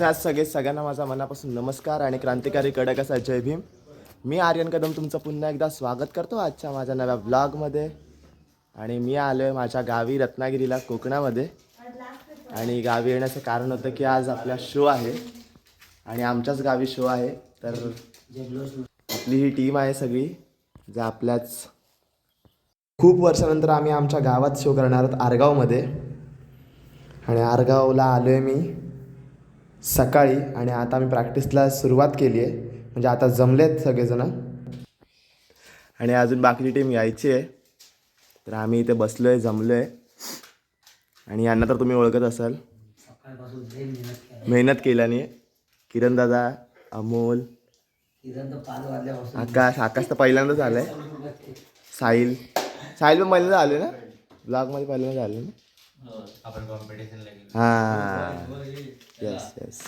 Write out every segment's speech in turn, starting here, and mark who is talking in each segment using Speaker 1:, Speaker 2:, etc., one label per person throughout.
Speaker 1: कसे आहात सगळ्यांना माझा मनापासून नमस्कार आणि क्रांतिकारी कडक असा जय भीम. मी आर्यन कदम तुमचं पुन्हा एकदा स्वागत करतो आजच्या माझ्या नव्या ब्लॉगमध्ये. आणि मी आलो आहे माझ्या गावी रत्नागिरीला कोकणामध्ये. आणि गावी येण्याचं कारण होतं की आज आपला शो आहे आणि आमच्याच गावी शो आहे. तर आपली ही टीम आहे सगळी जे आपल्याच खूप वर्षानंतर आम्ही आमच्या गावात शो करणार आहोत आरगावमध्ये. आणि आरगावला आलो आहे मी सकाळी आणि आता आम्ही प्रॅक्टिसला सुरुवात केली आहे. म्हणजे आता जमलेत सगळेजण आणि अजून बाकीची टीम यायची आहे. तर आम्ही इथे बसलो आहे, जमलो आहे. आणि यांना तर तुम्ही ओळखत असाल, मेहनत केल्याने किरण दादा, अमोल, आकाश तर पहिल्यांदाच आलं आहे. साहिल पण पहिल्यांदा आले ना ब्लॉगमध्ये, पहिल्यांदा आले ना. हां येस येस.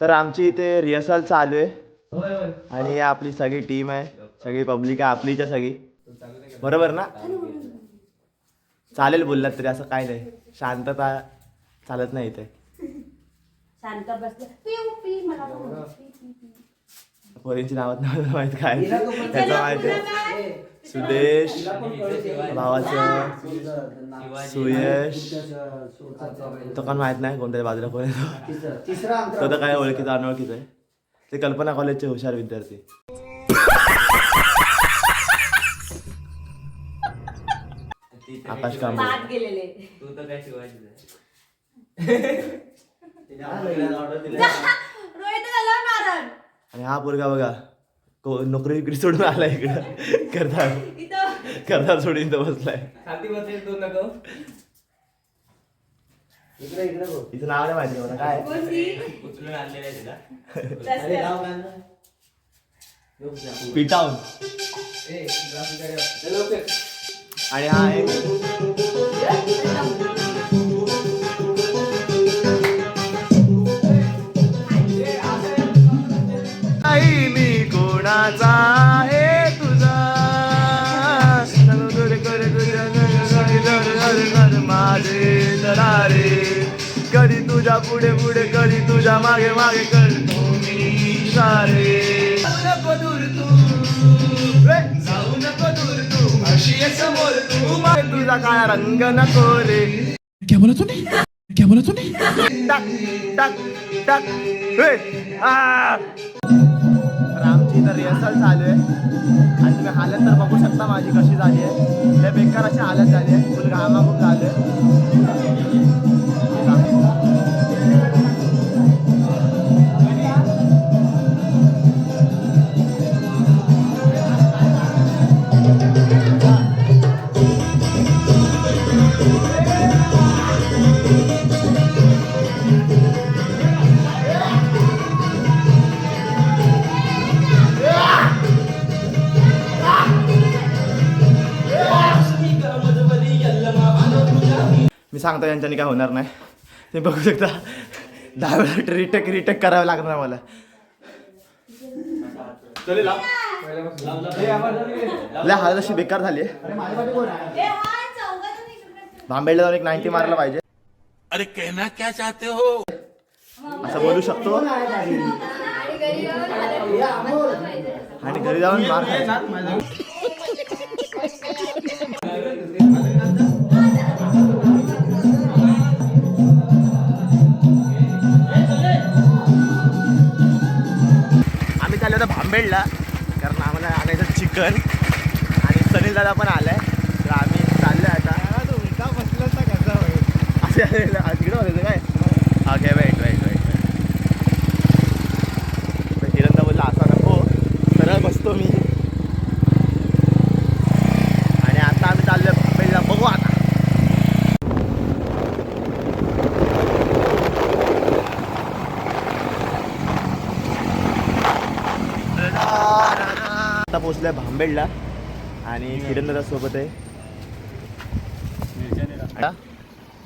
Speaker 1: तर आमची इथे रिहर्सल चालू आहे आणि आपली सगळी टीम आहे, सगळी पब्लिक आहे आपलीच आहे सगळी, बरोबर ना? चालेल बोललात तरी असं काय नाही, शांतता चालत नाही इथे. पोरींची नावात नाव माहित काय त्याचं माहिती आहे. सुदेश भावाचं, सुयश तो पण माहित नाही कोणत्या बाजूला कोण आहे तो तर काय ओळखीचा अनोळखीचा आहे. ते कल्पना कॉलेजचे हुशार विद्यार्थी. आकाश कांबळे आणि हा पोरगा बघा नोकरी विक्री सोडून आला इकडं करता सोडून इथं बसलाय. इथं नाव नाही माहिती मला काय पिटाऊन. आणि हा एक मी कोणाचा आहे तुझा माझे दरारे, कधी तुझ्या पुढे पुढे कधी तुझ्या मागे मागे करतो मी सारे. नको दूर तू, जाऊ नको दूर तू, अशी समोर तू, तुझा काय रंग नको रे. क्या बोला तूने, क्या बोला तूने? टक टक टक आमची इथं रिहर्सल चालू आहे आणि तुम्ही हालत तर बघू शकता माझी कशी झाली आहे. लय बेकार अशी हालत झाली आहे, फुल घामा खूप झाले. मी सांगतो यांच्यानी काय होणार नाही, ते बघू शकता. 10 वेळा रिटेक करावं लागणार मला. लय हालत अशी बेकार झाली आहे. भांबेडला जाऊन एक 90 मारला पाहिजे. अरे कहना क्या चाहते हो असं बोलू शकतो आणि घरी जाऊन मार खायचा. भांबेडला कारण आम्हाला आणायचं चिकन आणि सनील दादा पण आलाय. तिकडे होते काय ओके वेट वेट वेट किरणदा बोलला असा नको सरळ बसतो मी आणि आता आम्ही चाललोय भांबेडला बघू आता आता पोचलोय भांबेडला आणि किरणदा सोबत आहे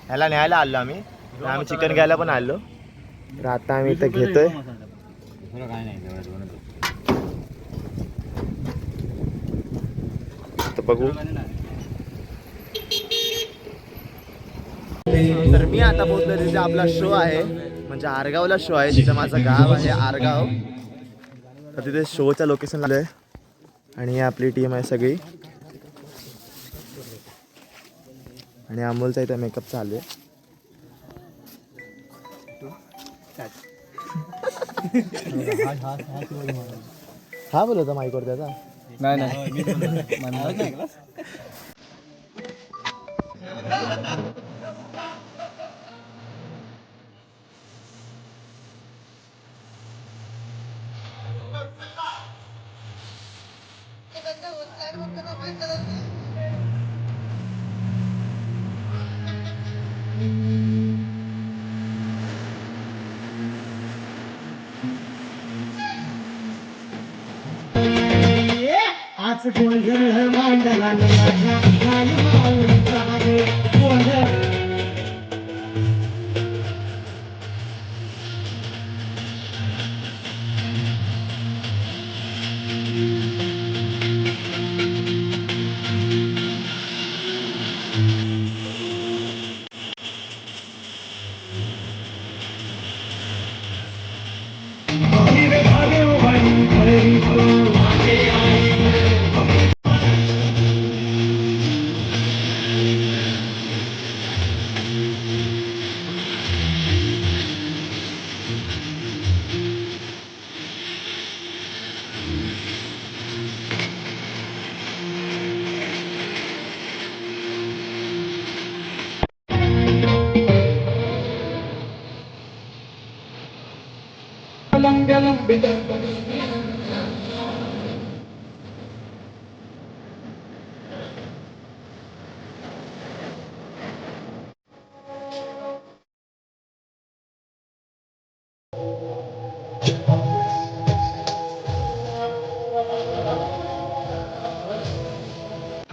Speaker 1: ह्याला न्यायला आलो आम्ही आम्ही चिकन घ्यायला पण आलो तर आता आम्ही इथं घेतोय तर बघू तर मी आता पोहोचलो तिथे आपला शो आहे म्हणजे आरगावला शो आहे तिथं माझं गाव आहे आरगाव तर तिथे शोच्या लोकेशनला आहे आणि ही आपली टीम आहे सगळी आणि अमोलचा इथं मेकअप चालू आहे हा बोलत होता माईकवर त्याचा नाही आज गोंधळ मांडला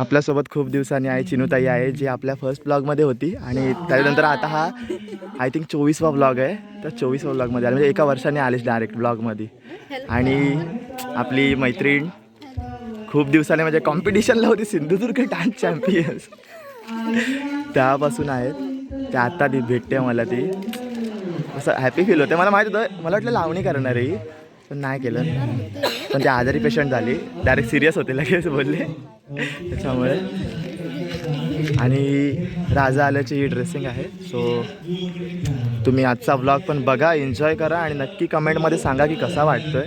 Speaker 1: आपल्यासोबत खूप दिवसांनी आहे चिनूताई आहे जी आपल्या फर्स्ट ब्लॉगमध्ये होती आणि त्यानंतर आता हा आय थिंक 24वा ब्लॉग आहे तर 24व्या ब्लॉगमध्ये आले म्हणजे एका वर्षाने आलेच डायरेक्ट ब्लॉगमध्ये आणि आपली मैत्रीण खूप दिवसाने म्हणजे कॉम्पिटिशनला होती सिंधुदुर्ग डान्स चॅम्पियन्स त्यापासून आहेत ते आता ती भेटते मला ती असं हॅपी फील होते मला माहीत होतं मला वाटलं लावणी करणार आहे पण नाही केलं पण ते आजारी पेशंट झाली डायरेक्ट सिरियस होते लगेच बोलले त्याच्यामुळे आणि राजा आल्याची ही ड्रेसिंग आहे सो तुम्ही आजचा व्लॉग पण बघा एन्जॉय करा आणि नक्की कमेंटमध्ये सांगा की कसा वाटतोय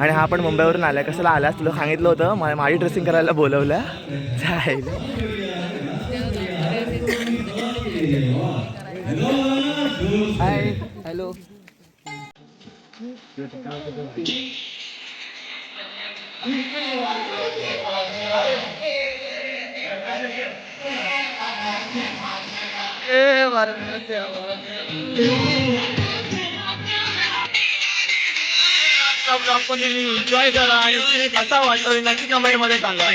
Speaker 1: आणि हा पण मुंबईवरून आला कशाला आलास तुला सांगितलं होतं माझी ड्रेसिंग करायला बोलवलं जायला
Speaker 2: हाय हॅलो एन्जॉय करा आणि कसा वाटतोय नक्की कमेंटमध्ये सांगा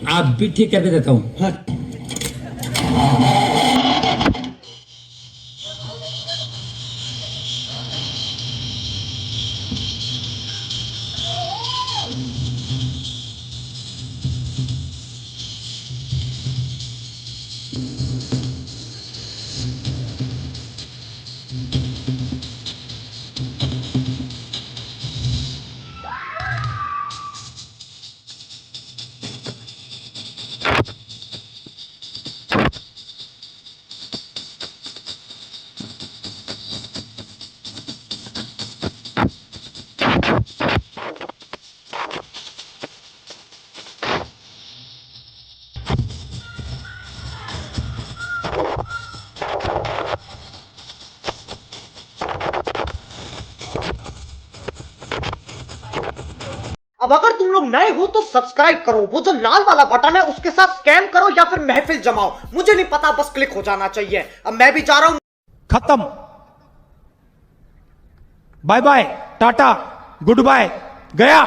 Speaker 3: आप भी ठीक करके देता हूँ।
Speaker 4: अब अगर तुम लोग नए हो तो सब्सक्राइब करो, वो जो लाल वाला बटन है उसके साथ स्कैम करो या फिर महफिल जमाओ, मुझे नहीं पता, बस क्लिक हो जाना चाहिए। अब मैं भी जा रहा हूं।
Speaker 5: खत्म। Bye bye, tata, goodbye, गया।